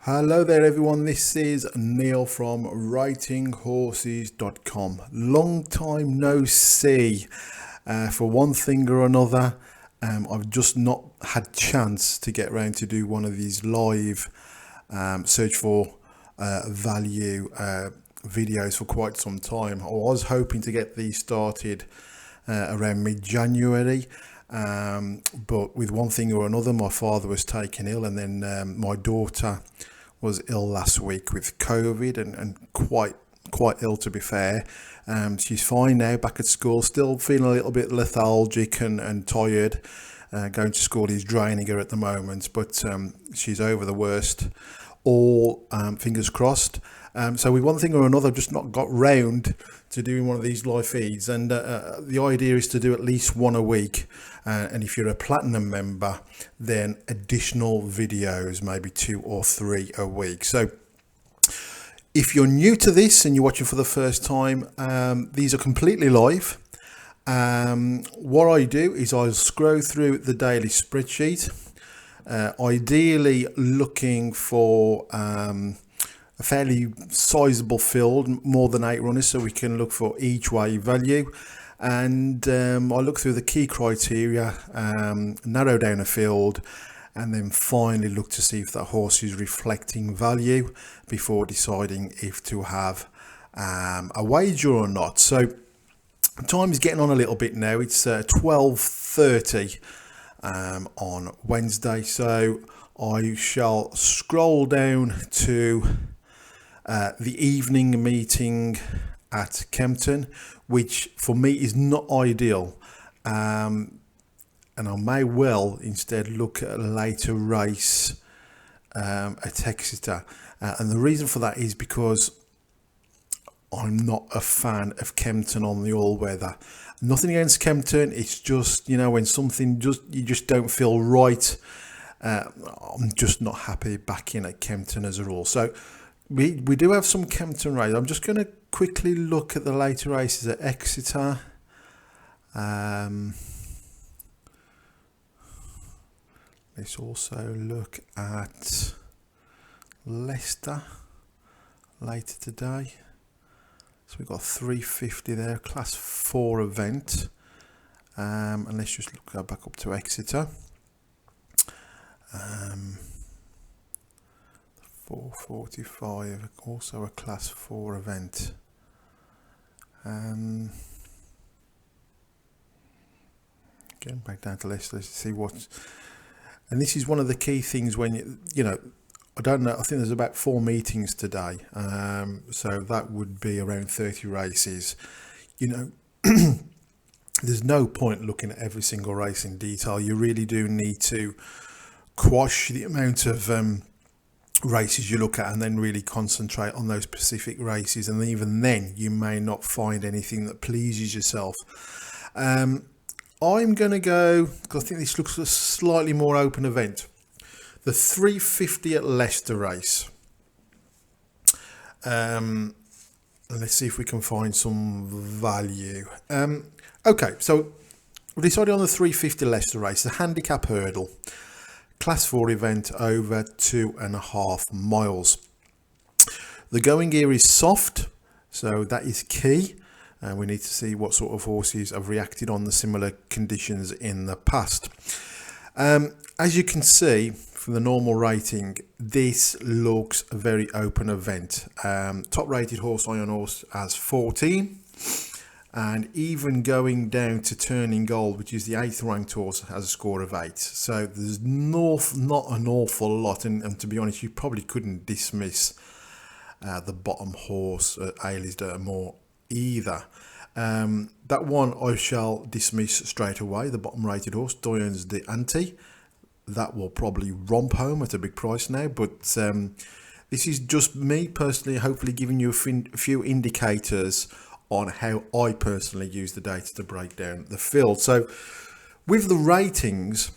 Hello there everyone, this is Neil from writinghorses.com. Long time no see. For one thing or another, I've just not had chance to get around to do one of these live search for value videos for quite some time. I was hoping to get these started around mid-January. But with one thing or another, my father was taken ill, and then my daughter was ill last week with COVID and quite ill, to be fair. She's fine now, back at school, still feeling a little bit lethargic and tired. Going to school is draining her at the moment, but she's over the worst. All fingers crossed. So with one thing or another, I've just not got round to doing one of these live feeds, and the idea is to do at least one a week, and if you're a platinum member, then additional videos, maybe 2 or 3 a week. So if you're new to this and you're watching for the first time, these are completely live. What I do is I'll scroll through the daily spreadsheet, ideally looking for a fairly sizable field, more than 8 runners, so we can look for each way value. And I look through the key criteria, narrow down a field, and then finally look to see if that horse is reflecting value before deciding if to have a wager or not. So time is getting on a little bit now. It's 12:30 on Wednesday, so I shall scroll down to the evening meeting at Kempton, which for me is not ideal, and I may well instead look at a later race at Exeter, and the reason for that is because I'm not a fan of Kempton on the all-weather. Nothing against Kempton, it's just, you know, when something you just don't feel right. I'm just not happy back in at Kempton as a rule. So we do have some Kempton races. I'm just going to quickly look at the later races at Exeter. Let's also look at Leicester later today. So we've got 350 there, class 4 event. And let's just go back up to Exeter. 445, also a class 4 event. Getting back down to Leicester to see what, and this is one of the key things when you know, I don't know, I think there's about 4 meetings today, so that would be around 30 races. You know, there's no point looking at every single race in detail. You really do need to quash the amount of races you look at and then really concentrate on those specific races, and even then you may not find anything that pleases yourself. I'm going to go, because I think this looks a slightly more open event, the 350 at Leicester race. And let's see if we can find some value. Okay, so we decided on the 350 Leicester race, the handicap hurdle, class 4 event over 2.5 miles. The going gear is soft, so that is key. And we need to see what sort of horses have reacted on the similar conditions in the past. As you can see from the normal rating, this looks a very open event. Top rated horse, Iron Horse, has 14. And even going down to Turning Gold, which is the 8th ranked horse, has a score of 8. So there's not an awful lot. And to be honest, you probably couldn't dismiss the bottom horse at Aylesbury more either. That one I shall dismiss straight away, the bottom rated horse, Doyen's the Ante. That will probably romp home at a big price now, but this is just me personally, hopefully giving you a few indicators on how I personally use the data to break down the field. So with the ratings,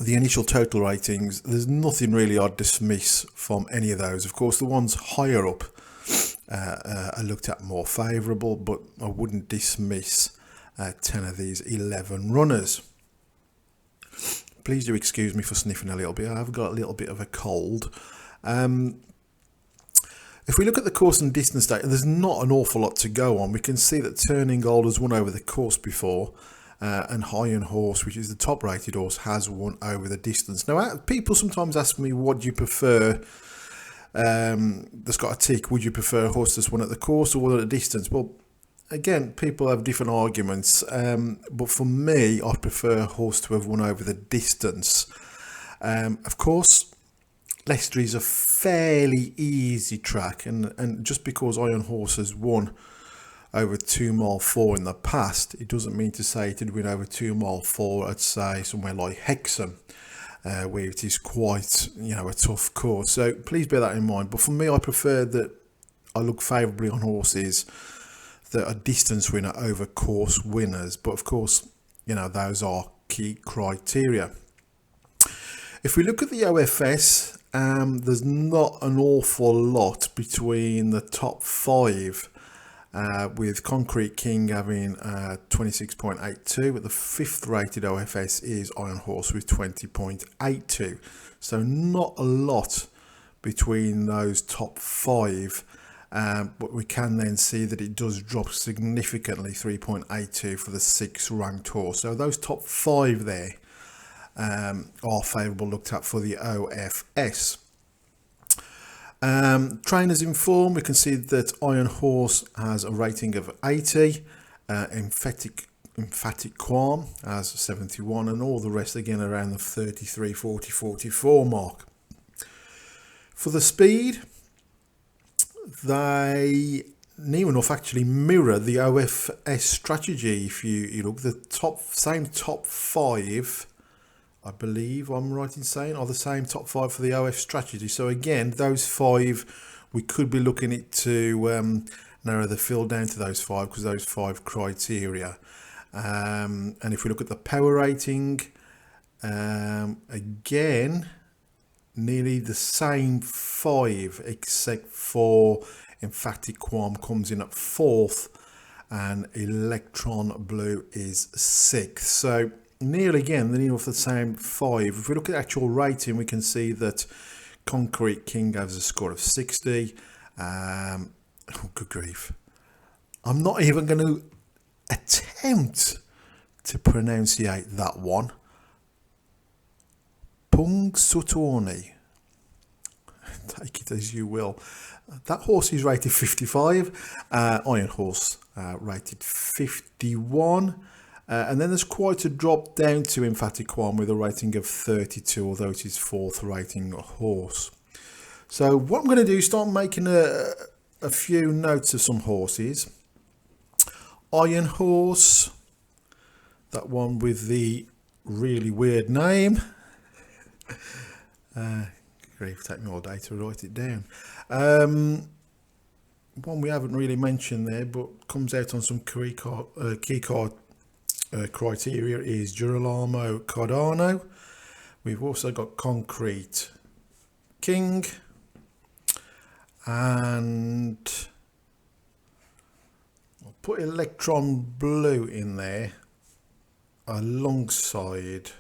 the initial total ratings, there's nothing really I'd dismiss from any of those. Of course, the ones higher up I looked at more favourable, but I wouldn't dismiss 10 of these 11 runners. Please do excuse me for sniffing a little bit. I've got a little bit of a cold, If we look at the course and distance data, there's not an awful lot to go on. We can see that Turning Gold has won over the course before, and Iron Horse, which is the top rated horse, has won over the distance. Now, people sometimes ask me, what do you prefer? That's got a tick. Would you prefer a horse that's won at the course or won at the distance? Well, again, people have different arguments, but for me, I prefer a horse to have won over the distance. Of course, Leicester is a fairly easy track, and just because Iron Horse has won over 2 mile 4 in the past, it doesn't mean to say it would win over 2 mile 4 at, say, somewhere like Hexham, where it is quite, a tough course. So please bear that in mind. But for me, I prefer that I look favourably on horses that are distance winner over course winners. But of course, those are key criteria. If we look at the OFS, there's not an awful lot between the top 5, with Concrete King having 26.82, but the 5th rated OFS is Iron Horse with 20.82. So not a lot between those top 5, but we can then see that it does drop significantly, 3.82 for the 6th ranked horse. So those top 5 there are favourable looked at for the OFS. Trainers in form, we can see that Iron Horse has a rating of 80, Emphatic Qualm has 71, and all the rest again around the 33, 40, 44 mark. For the speed, they near enough actually mirror the OFS strategy. If you look, the top 5, I believe I'm right in saying, are the same top 5 for the OF strategy. So again, those 5, we could be looking at to narrow the field down to those 5, because those 5 criteria. And if we look at the power rating, again, nearly the same 5, except for Emphatic Qualm comes in at 4th, and Electron Blue is 6th. So nearly again, nearly off the same 5. If we look at actual rating, we can see that Concrete King has a score of 60. Oh, good grief. I'm not even going to attempt to pronunciate that one. Punxsutawney. Take it as you will. That horse is rated 55. Iron Horse rated 51. And then there's quite a drop down to Emphatic Qualm with a rating of 32, although it is 4th rating horse. So what I'm going to do is start making a few notes of some horses. Iron Horse, that one with the really weird name. Grief, take me all day to write it down. One we haven't really mentioned there, but comes out on some key card criteria is Girolamo Cardano. We've also got Concrete King, and I'll put Electron Blue in there alongside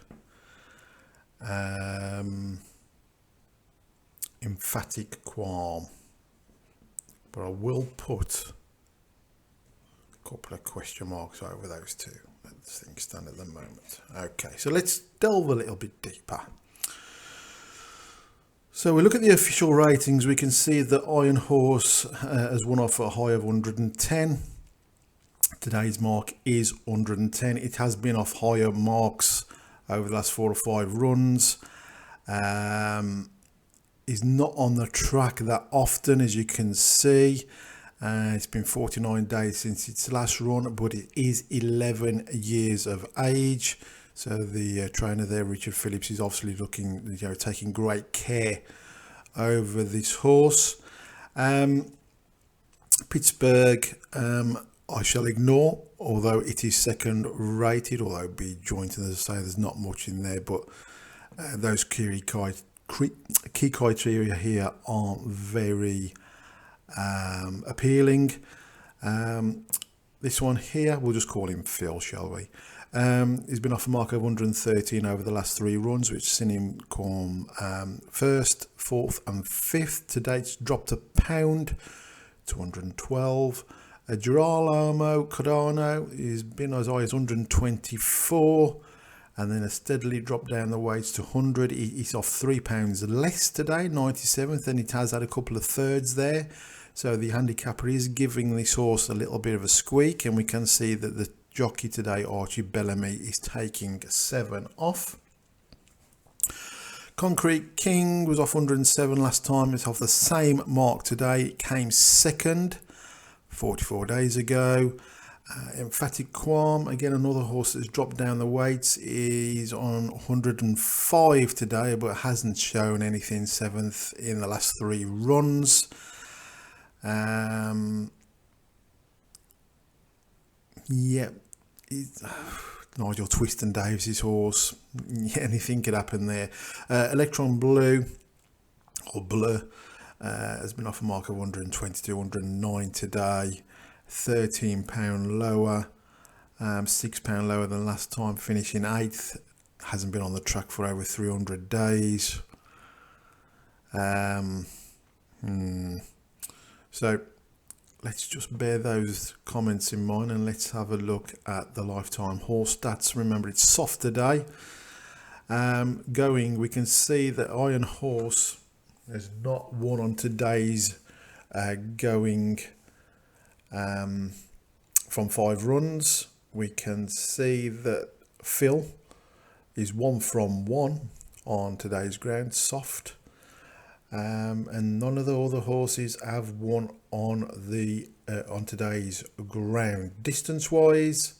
Emphatic Qualm, but I will put a couple of question marks over those two as things stand at the moment. Okay, so let's delve a little bit deeper. So we look at the official ratings. We can see that Iron Horse has won off a high of 110. Today's mark is 110. It has been off higher marks over the last 4 or 5 runs. Is not on the track that often, as you can see. It's been 49 days since its last run, but it is 11 years of age. So the trainer there, Richard Phillips, is obviously looking, taking great care over this horse. Pittsburgh, I shall ignore, although it is 2nd rated, although be jointed, as I say, there's not much in there, but those key criteria here aren't very appealing. This one here, we'll just call him Phil, shall we? He's been off a mark of 113 over the last 3 runs, which has seen him come first, fourth and fifth. To date, it's dropped a pound to 112. Girolamo Cardano has been as high as 124, and then has steadily dropped down the weights to 100. He's off £3 less today, 97th, and it has had a couple of thirds there. So the handicapper is giving this horse a little bit of a squeak, and we can see that the jockey today, Archie Bellamy, is taking 7 off. Concrete King was off 107 last time. It's off the same mark today. It came second 44 days ago. Emphatic Qualm, again another horse that's dropped down the weights, is on 105 today, but hasn't shown anything 7th in the last 3 runs. Yeah, Nigel Twiston Davis' horse. Yeah, anything could happen there. Electron Blue, or Bleu, has been off a mark of 122, 109 today. £13 lower, £6 lower than last time, finishing 8th. Hasn't been on the track for over 300 days. So let's just bear those comments in mind, and let's have a look at the lifetime horse stats. Remember, it's soft today. We can see that Iron Horse has not won on today's going from 5 runs. We can see that Phil is 1 from 1 on today's ground, soft. And none of the other horses have won on today's ground. Distance wise,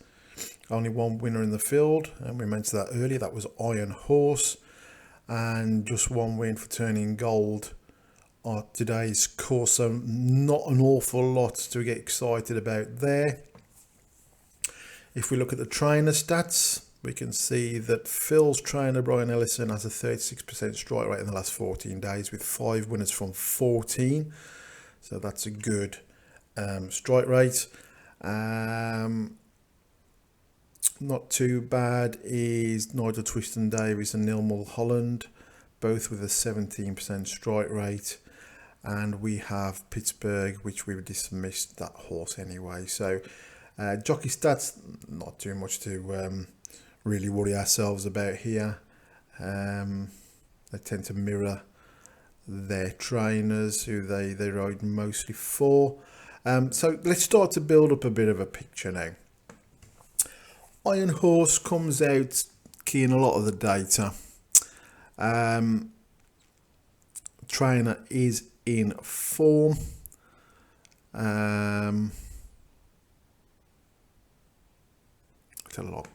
only 1 winner in the field, and we mentioned that earlier. That was Iron Horse, and just 1 win for Turning Gold on today's course. So not an awful lot to get excited about there. If we look at the trainer stats, we can see that Phil's trainer, Brian Ellison, has a 36% strike rate in the last 14 days with 5 winners from 14. So that's a good strike rate. Not too bad is Nigel Twiston Davis and Neil Mulholland, both with a 17% strike rate. And we have Pittsburgh, which we've dismissed that horse anyway. So jockey stats, not too much to really worry ourselves about here. They tend to mirror their trainers, who they ride mostly for. So let's start to build up a bit of a picture now. Iron Horse comes out keying a lot of the data. Trainer is in form. It's a lot.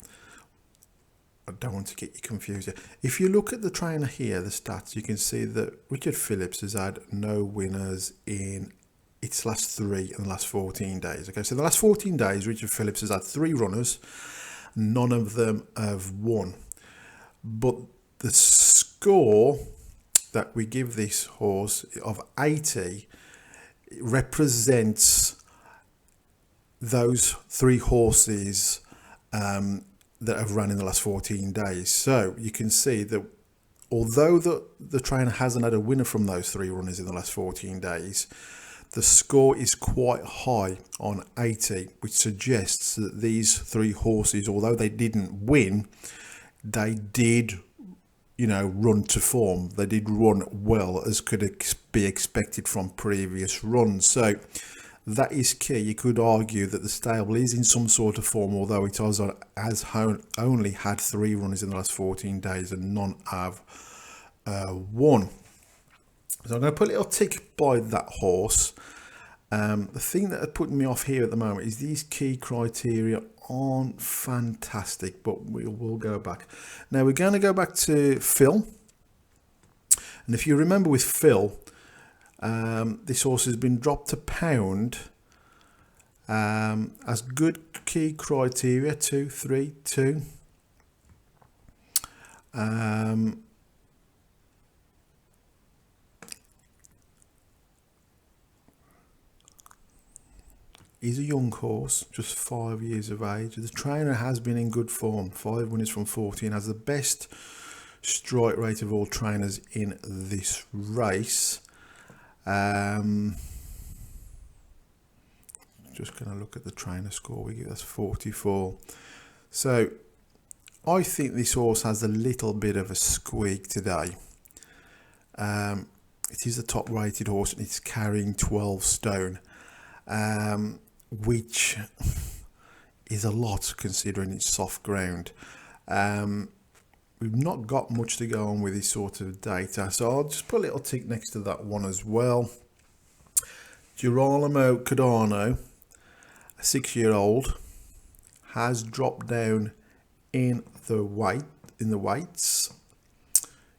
I don't want to get you confused here. If you look at the trainer here, the stats, you can see that Richard Phillips has had no winners in its last 3 in the last 14 days. Okay, so the last 14 days, Richard Phillips has had 3 runners. None of them have won. But the score that we give this horse of 80 represents those 3 horses that have run in the last 14 days. So you can see that although the trainer hasn't had a winner from those 3 runners in the last 14 days, the score is quite high on 80, which suggests that these 3 horses, although they didn't win, they did, run to form. They did run well, as could be expected from previous runs. So that is key. You could argue that the stable is in some sort of form, although it has only had 3 runners in the last 14 days and none have won. So I'm going to put a little tick by that horse. The thing that had put me off here at the moment is these key criteria aren't fantastic, but we will go back. Now we're going to go back to Phil. And if you remember with Phil, this horse has been dropped a pound as good key criteria, 2, 3, 2. He's a young horse, just 5 years of age. The trainer has been in good form, 5 winners from 14, has the best strike rate of all trainers in this race. Just going to look at the trainer score we get, that's 44. So I think this horse has a little bit of a squeak today. It is the top rated horse and it's carrying 12 stone, which is a lot considering it's soft ground. We've not got much to go on with this sort of data, so I'll just put a little tick next to that one as well. Girolamo Cardano, a 6-year-old, has dropped down in the weights.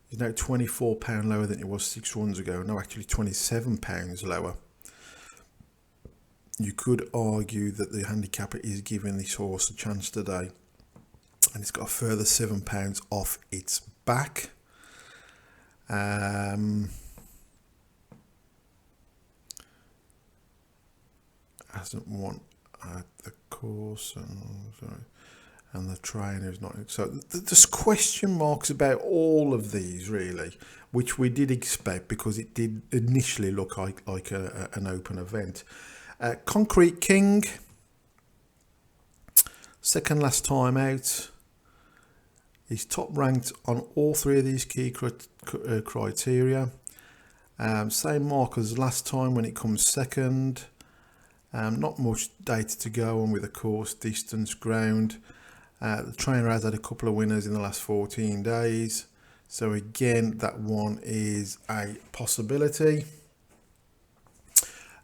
He's now £24 lower than it was 6 runs ago. No, actually £27 lower. You could argue that the handicapper is giving this horse a chance today, and it's got a further £7 off its back. Hasn't won at the course, and the trainer's not. So there's question marks about all of these really, which we did expect because it did initially look like an open event. Concrete King, second last time out. He's top ranked on all 3 of these key criteria. Same mark as last time when it comes second. Not much data to go on with the course, distance, ground. The trainer has had a couple of winners in the last 14 days. So again, that one is a possibility.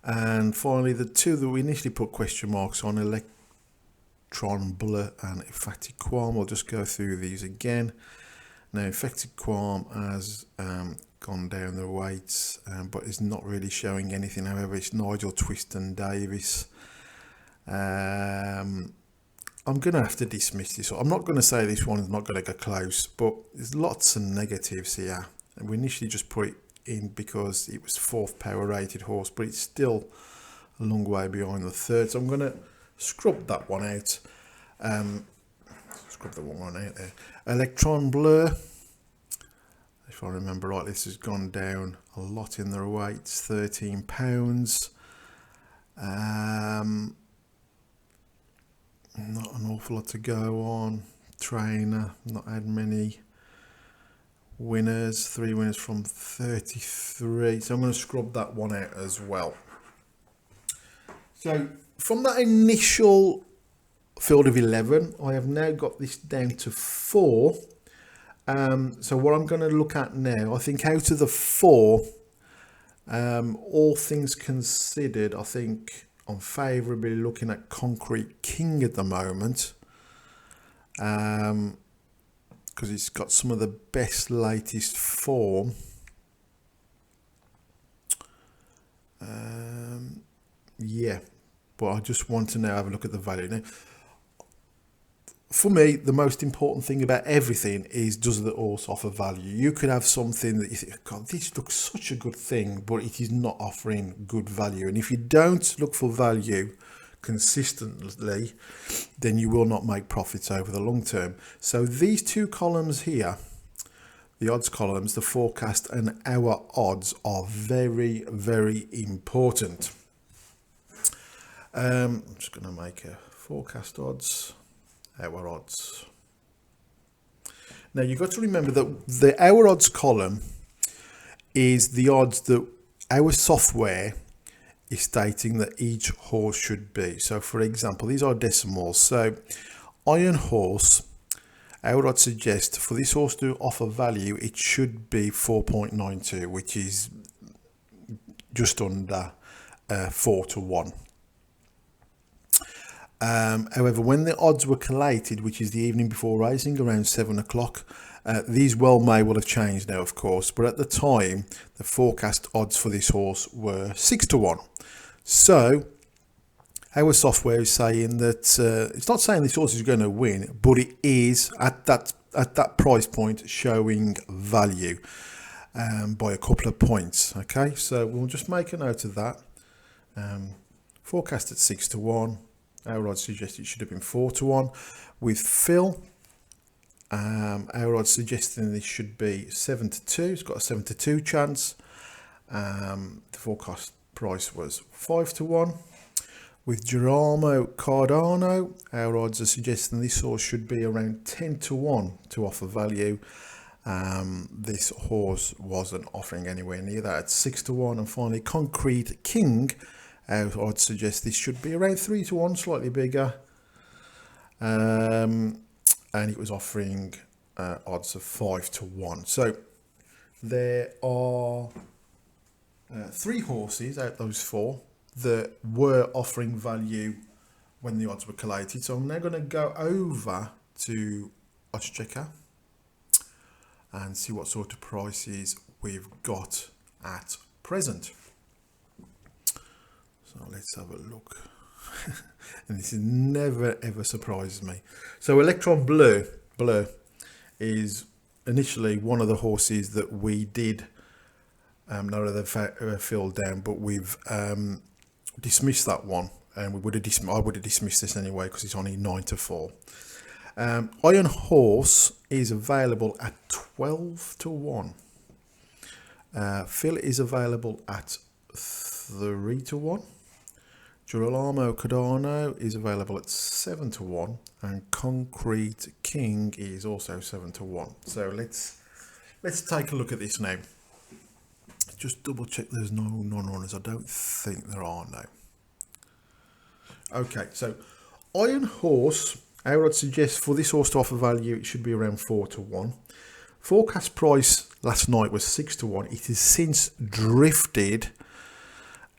And finally, the 2 that we initially put question marks on, Electron Bleu and Emphatic Qualm. We'll just go through these again. Now, Emphatic Qualm has gone down the weights, but is not really showing anything. However, it's Nigel Twiston Davis. I'm going to have to dismiss this. I'm not going to say this one's not going to go close, but there's lots of negatives here. And we initially just put it in because it was 4th power rated horse, but it's still a long way behind the 3rd. So I'm going to scrub that one out. Scrub the one out there. Electron Bleu, if I remember right, this has gone down a lot in their weights, £13. Not an awful lot to go on. Trainer, not had many winners, 3 winners from 33. So I'm going to scrub that one out as well. So from that initial field of 11, I have now got this down to 4. So what I'm going to look at now, I think out of the 4, all things considered, I think I'm favourably looking at Concrete King at the moment, because it's got some of the best latest form. Yeah, but I just want to now have a look at the value. Now, for me, the most important thing about everything is, does the horse offer value? You could have something that you think, God, this looks such a good thing, but it is not offering good value. And if you don't look for value consistently, then you will not make profits over the long term. So these 2 columns here, the odds columns, the forecast and our odds, are very, very important. I'm just going to make a forecast odds, our odds. Now you've got to remember that the our odds column is the odds that our software is stating that each horse should be. So for example, these are decimals. So Iron Horse, our odds suggest for this horse to offer value, it should be 4.92, which is just under 4 to 1. However, when the odds were collated, which is the evening before racing, around 7 o'clock, these may have changed now, of course, but at the time, the forecast odds for this horse were 6 to 1. So, our software is saying that, it's not saying this horse is going to win, but it is, at that price point, showing value by a couple of points. Okay, so we'll just make a note of that. Forecast at 6 to 1. Our odds suggest it should have been 4 to 1. With Phil, our odds suggesting this should be 7 to 2. It's got a 7 to 2 chance. The forecast price was 5 to 1. With Girolamo Cardano, our odds are suggesting this horse should be around 10 to 1 to offer value. This horse wasn't offering anywhere near that at 6 to 1. And finally, Concrete King, our odds suggest this should be around 3 to 1, slightly bigger. And it was offering odds of 5 to 1. So there are 3 horses out of those 4 that were offering value when the odds were collated. So I'm now going to go over to Odds Checker and see what sort of prices we've got at present. So let's have a look. And this has never ever surprises me. So Electron Bleu is initially one of the horses that we did know that they filled down, but we've dismissed that one, and I would have dismissed this anyway because it's only 9 to 4. Iron Horse is available at 12 to 1. Phil is available at 3 to 1. Girolamo Cardano is available at 7 to 1, and Concrete King is also 7 to 1. So let's take a look at this now. Just double check there's no non-runners. I don't think there are now. Okay, so Iron Horse, I would suggest for this horse to offer value, it should be around 4 to 1. Forecast price last night was 6 to 1. It has since drifted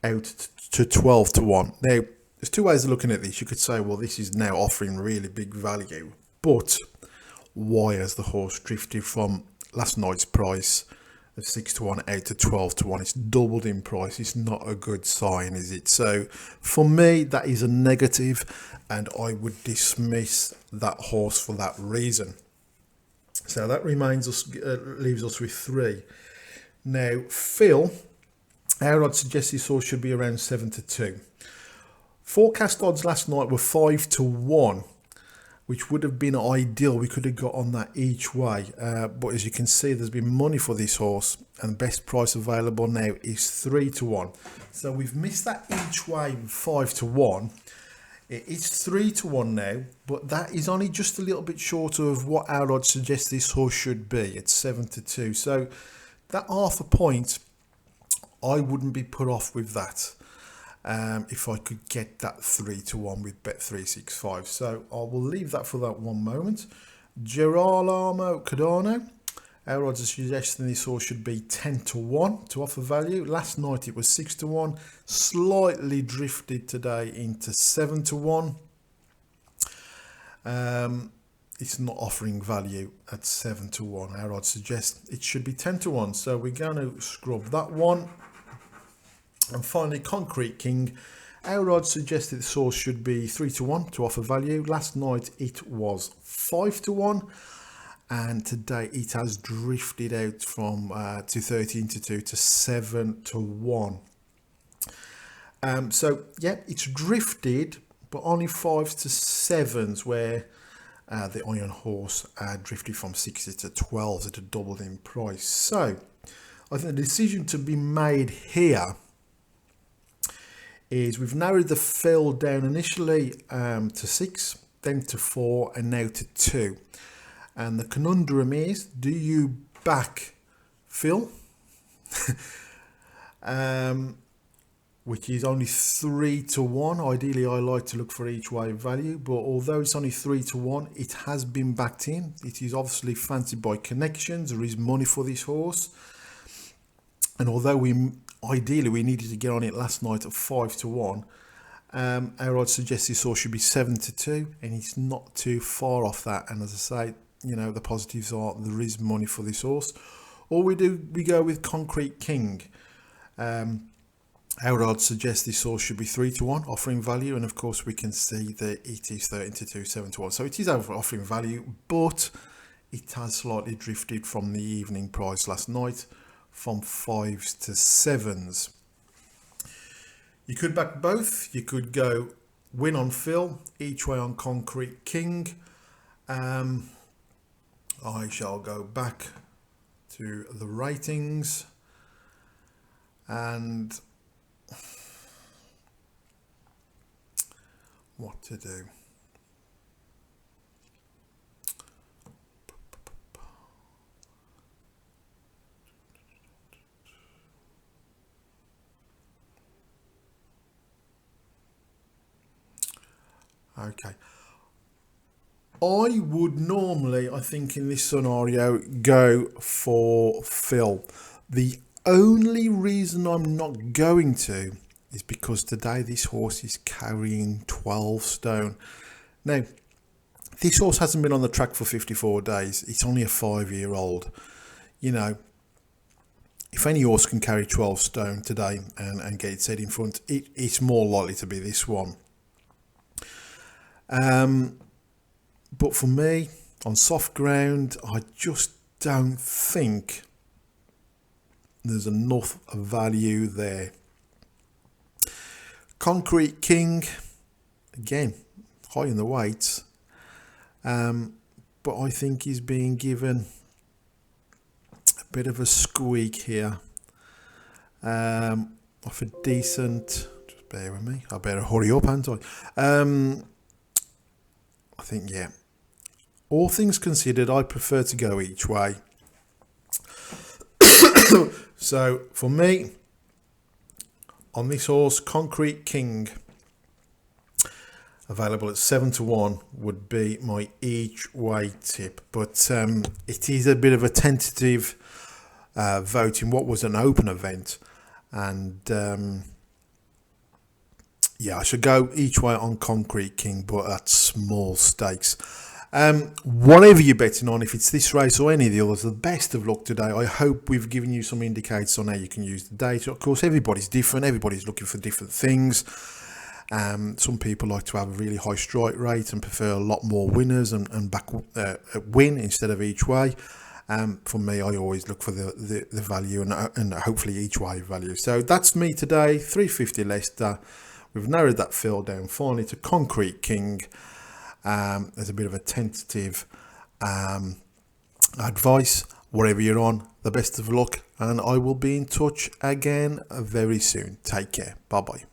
out to 12 to 1. Now, there's 2 ways of looking at this. You could say, well, this is now offering really big value, but why has the horse drifted from last night's price of 6 to 1 out to 12 to 1? It's doubled in price. It's not a good sign, is it? So for me, that is a negative, and I would dismiss that horse for that reason. So that leaves us with 3. Now, Phil, our odds suggest this horse should be around 7 to 2. Forecast odds last night were 5 to 1, which would have been ideal. We could have got on that each way. But as you can see, there's been money for this horse, and the best price available now is 3 to 1. So we've missed that each way 5 to 1. It is 3 to 1 now, but that is only just a little bit short of what our odds suggest this horse should be. It's 7 to 2. So that half a point, I wouldn't be put off with that if I could get that 3 to 1 with Bet365. So I will leave that for that one moment. Girolamo Cardano, our odds are suggesting this horse should be 10 to 1 to offer value. Last night it was 6 to 1, slightly drifted today into 7 to 1. It's not offering value at 7 to 1. Our odds suggest it should be 10 to 1. So we're going to scrub that one. And finally, Concrete King. Our odds suggested the source should be 3 to 1 to offer value. Last night it was 5 to 1, and today it has drifted out from to 13 to 2 to 7 to 1. So yeah, it's drifted, but only 5s to 7s, where the Iron Horse drifted from 60 to 12s at a doubled in price. So I think the decision to be made here is we've narrowed the fill down initially to 6, then to 4, and now to 2. And the conundrum is, do you back Phil, which is only 3 to 1. Ideally, I like to look for each way value, but although it's only 3 to 1, it has been backed in. It is obviously fancied by connections. There is money for this horse. And although ideally we needed to get on it last night at 5 to 1, our odds suggest this horse should be 7 to 2, and it's not too far off that. And as I say, you know, the positives are there is money for this horse. Or we go with Concrete King. Our odds suggest this horse should be 3 to 1, offering value, and of course we can see that it is 13 to 2, 7 to 1. So it is offering value, but it has slightly drifted from the evening price last night, from 5s to 7s. You could back both. You could go win on Phil, each way on Concrete King. I shall go back to the ratings and what to do. Okay. I would normally, I think in this scenario, go for Phil. The only reason I'm not going to is because today this horse is carrying 12 stone. Now, this horse hasn't been on the track for 54 days. It's only a 5-year-old. You know, if any horse can carry 12 stone today and get its head in front, it's more likely to be this one. But for me, on soft ground, I just don't think there's enough value there. Concrete King, again, high in the weights, but I think he's being given a bit of a squeak here. Off a decent, just bear with me, I better hurry up, haven't I? I think, yeah, all things considered, I prefer to go each way. So for me, on this horse, Concrete King, available at 7-1, would be my each way tip. But it is a bit of a tentative vote in what was an open event, and yeah, I should go each way on Concrete King, but at small stakes. Whatever you're betting on, if it's this race or any of the others, the best of luck today. I hope we've given you some indicators on how you can use the data. Of course, everybody's different. Everybody's looking for different things. Some people like to have a really high strike rate and prefer a lot more winners and back win instead of each way. For me, I always look for the value and hopefully each way value. So that's me today, 350 Leicester. We've narrowed that field down finally to Concrete King. There's a bit of a tentative advice. Wherever you're on, the best of luck, and I will be in touch again very soon. Take care. Bye bye.